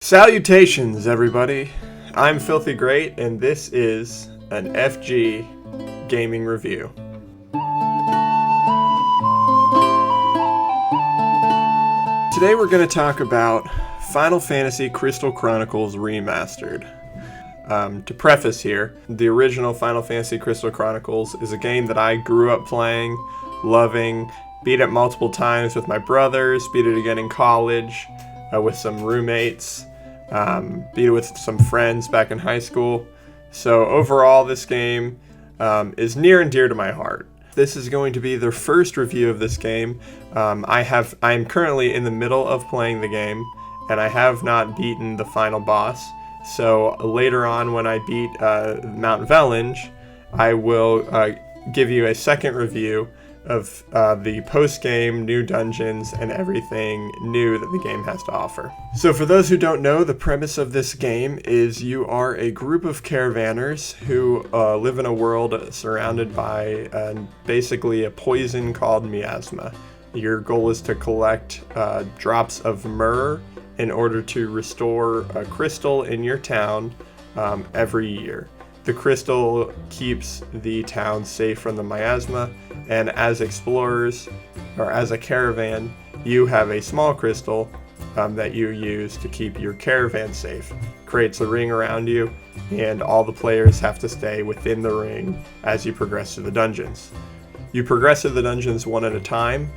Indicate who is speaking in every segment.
Speaker 1: Salutations, everybody. I'm Filthygreat, and this is an FG gaming review. Today we're going to talk about Final Fantasy Crystal Chronicles Remastered. To preface here, the original Final Fantasy Crystal Chronicles is a game that I grew up playing, loving, beat it multiple times with my brothers, beat it again in college with some roommates, beat it with some friends back in high school. So overall, this game is near and dear to my heart. This is going to be the first review of this game. I'm currently in the middle of playing the game, and I have not beaten the final boss. So later on, when I beat Mount Velange, I will give you a second review of the post-game, new dungeons, and everything new that the game has to offer. So for those who don't know, the premise of this game is you are a group of caravanners who live in a world surrounded by basically a poison called miasma. Your goal is to collect drops of myrrh in order to restore a crystal in your town every year. The crystal keeps the town safe from the miasma, and as explorers, or as a caravan, you have a small crystal that you use to keep your caravan safe. Creates a ring around you, and all the players have to stay within the ring as you progress through the dungeons. You progress through the dungeons one at a time,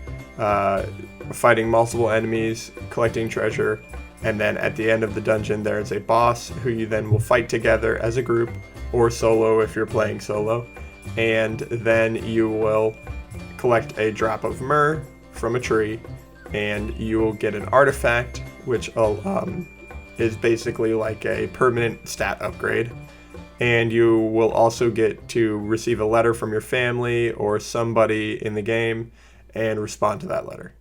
Speaker 1: fighting multiple enemies, collecting treasure, and then at the end of the dungeon there is a boss who you then will fight together as a group, or solo if you're playing solo, and then you will collect a drop of myrrh from a tree, and you will get an artifact, which is basically like a permanent stat upgrade, and you will also get to receive a letter from your family or somebody in the game and respond to that letter.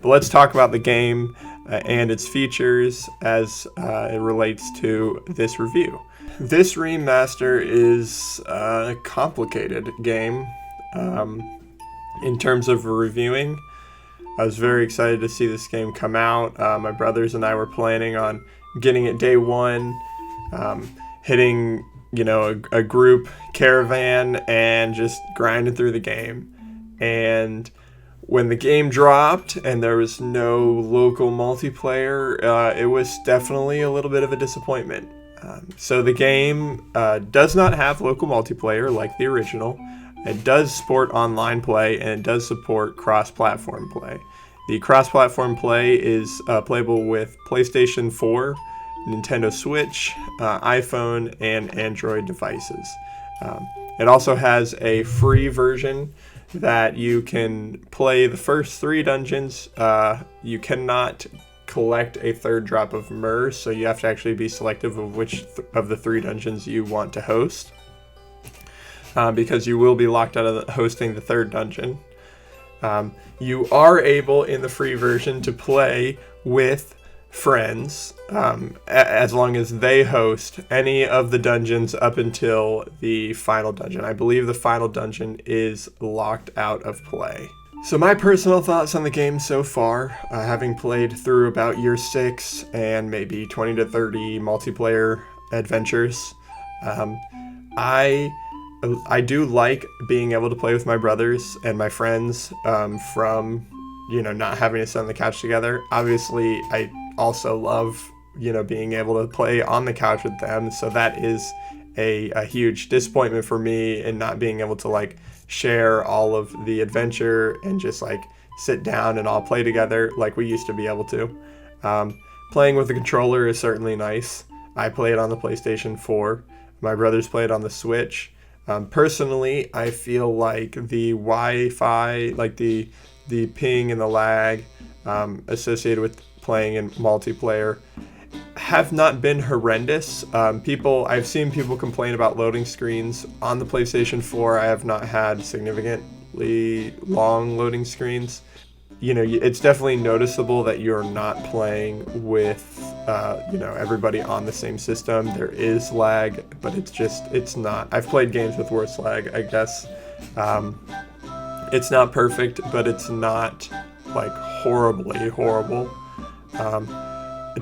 Speaker 1: But let's talk about the game and its features as it relates to this review. This remaster is a complicated game in terms of reviewing. I was very excited to see this game come out. My brothers and I were planning on getting it day one, hitting a group caravan and just grinding through the game. And when the game dropped and there was no local multiplayer, it was definitely a little bit of a disappointment. So the game does not have local multiplayer like the original. It does support online play, and it does support cross-platform play. The cross-platform play is playable with PlayStation 4, Nintendo Switch, iPhone, and Android devices. It also has a free version that you can play the first 3 dungeons. You cannot collect a third drop of myrrh, so you have to actually be selective of which of the 3 dungeons you want to host, because you will be locked out of hosting the 3rd dungeon. You are able in the free version to play with friends as long as they host any of the dungeons up until the final dungeon. I believe the final dungeon is locked out of play. So my personal thoughts on the game so far, having played through about year 6 and maybe 20 to 30 multiplayer adventures, I do like being able to play with my brothers and my friends from not having to sit on the couch together. Obviously, I also love being able to play on the couch with them, so that is a huge disappointment for me in not being able to share all of the adventure and just sit down and all play together like we used to be able to. Playing with the controller is certainly nice. I play it on the PlayStation 4. My brothers play it on the Switch. Personally, I feel like the Wi-Fi, the ping and the lag associated with playing in multiplayer have not been horrendous. I've seen people complain about loading screens on the PlayStation 4. I have not had significantly long loading screens. It's definitely noticeable that you're not playing with everybody on the same system. There is lag, but it's not. I've played games with worse lag, I guess. It's not perfect, but it's not horribly horrible.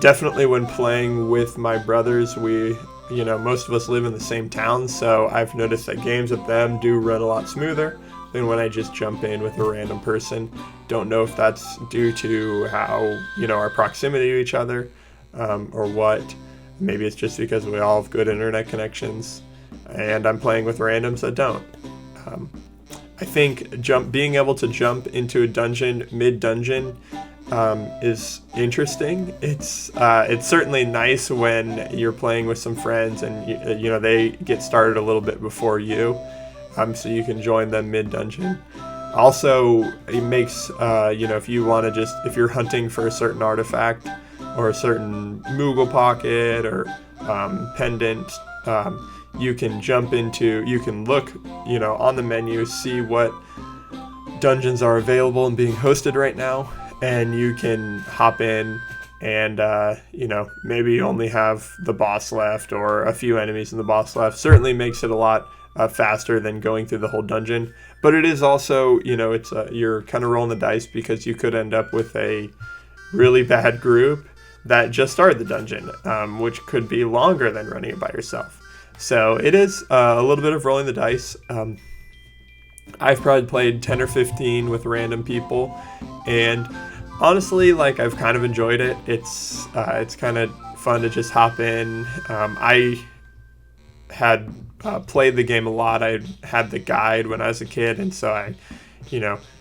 Speaker 1: definitely when playing with my brothers, most of us live in the same town, so I've noticed that games with them do run a lot smoother than when I just jump in with a random person. Don't know if that's due to how, our proximity to each other, or what. Maybe it's just because we all have good internet connections, and I'm playing with randoms that don't. I think being able to jump into a dungeon mid-dungeon is interesting. It's certainly nice when you're playing with some friends and they get started a little bit before you, so you can join them mid-dungeon. Also, it makes if you're hunting for a certain artifact or a certain Moogle pocket or pendant, you can look, on the menu, see what dungeons are available and being hosted right now, and you can hop in and, maybe you only have the boss left or a few enemies in the boss left. Certainly makes it a lot faster than going through the whole dungeon, but it is also, you're kind of rolling the dice because you could end up with a really bad group that just started the dungeon, which could be longer than running it by yourself. So it is a little bit of rolling the dice. I've probably played 10 or 15 with random people, and honestly, I've kind of enjoyed it. It's kind of fun to just hop in. I had played the game a lot. I had the guide when I was a kid, and so I,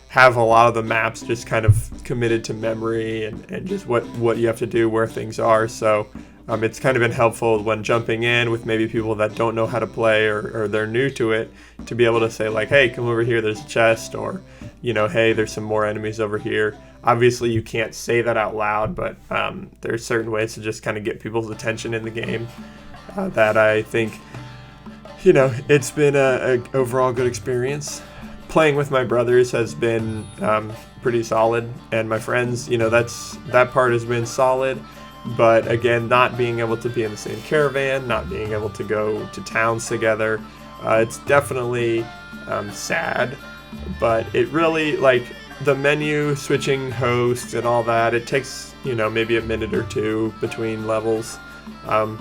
Speaker 1: have a lot of the maps just kind of committed to memory and just what you have to do, where things are. So it's kind of been helpful when jumping in with maybe people that don't know how to play or they're new to it, to be able to say hey, come over here, there's a chest, or hey, there's some more enemies over here. Obviously you can't say that out loud, but there's certain ways to just kind of get people's attention in the game that I think it's been a overall good experience. Playing with my brothers has been pretty solid, and my friends, that part has been solid. But again, not being able to be in the same caravan, not being able to go to towns together, it's definitely sad. But it really, the menu switching hosts and all that, it takes maybe a minute or two between levels, but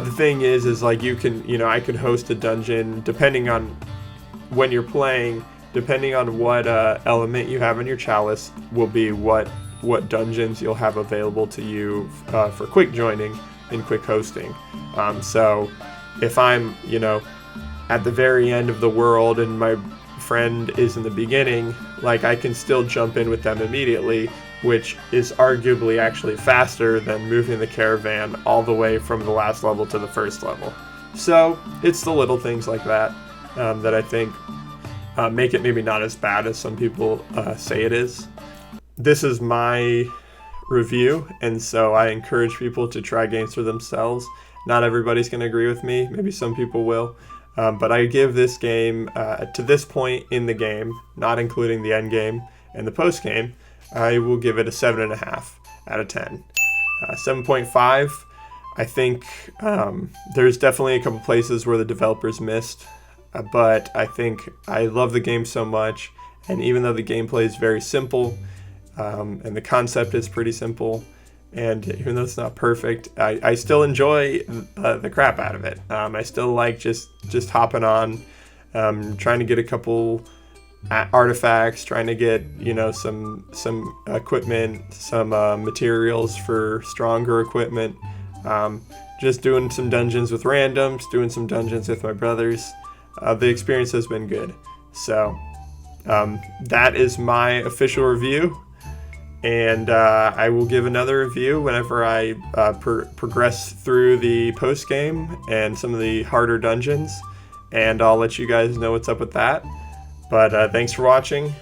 Speaker 1: the thing is you can I can host a dungeon depending on when you're playing, depending on what element you have in your chalice will be what dungeons you'll have available to you for quick joining and quick hosting. So if I'm at the very end of the world and my friend is in the beginning, I can still jump in with them immediately, which is arguably actually faster than moving the caravan all the way from the last level to the first level. So it's the little things like that that I think make it maybe not as bad as some people say it is. This is my review, and so I encourage people to try games for themselves. Not everybody's going to agree with me. Maybe some people will. But I give this game, to this point in the game, not including the end game and the post game, I will give it a 7.5 out of 10. 7.5, I think there's definitely a couple places where the developers missed, but I think I love the game so much, and even though the gameplay is very simple, and the concept is pretty simple, and even though it's not perfect, I still enjoy the crap out of it. I still like just hopping on, trying to get a couple artifacts, trying to get some equipment, some materials for stronger equipment, just doing some dungeons with randoms, doing some dungeons with my brothers. The experience has been good. So that is my official review. And I will give another review whenever I progress through the post game and some of the harder dungeons, and I'll let you guys know what's up with that. But thanks for watching.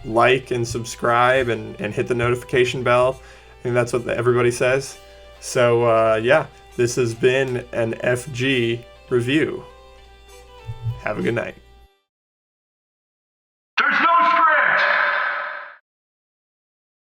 Speaker 1: Like and subscribe and hit the notification bell. I think that's what everybody says. So yeah, this has been an FG review. Have a good night.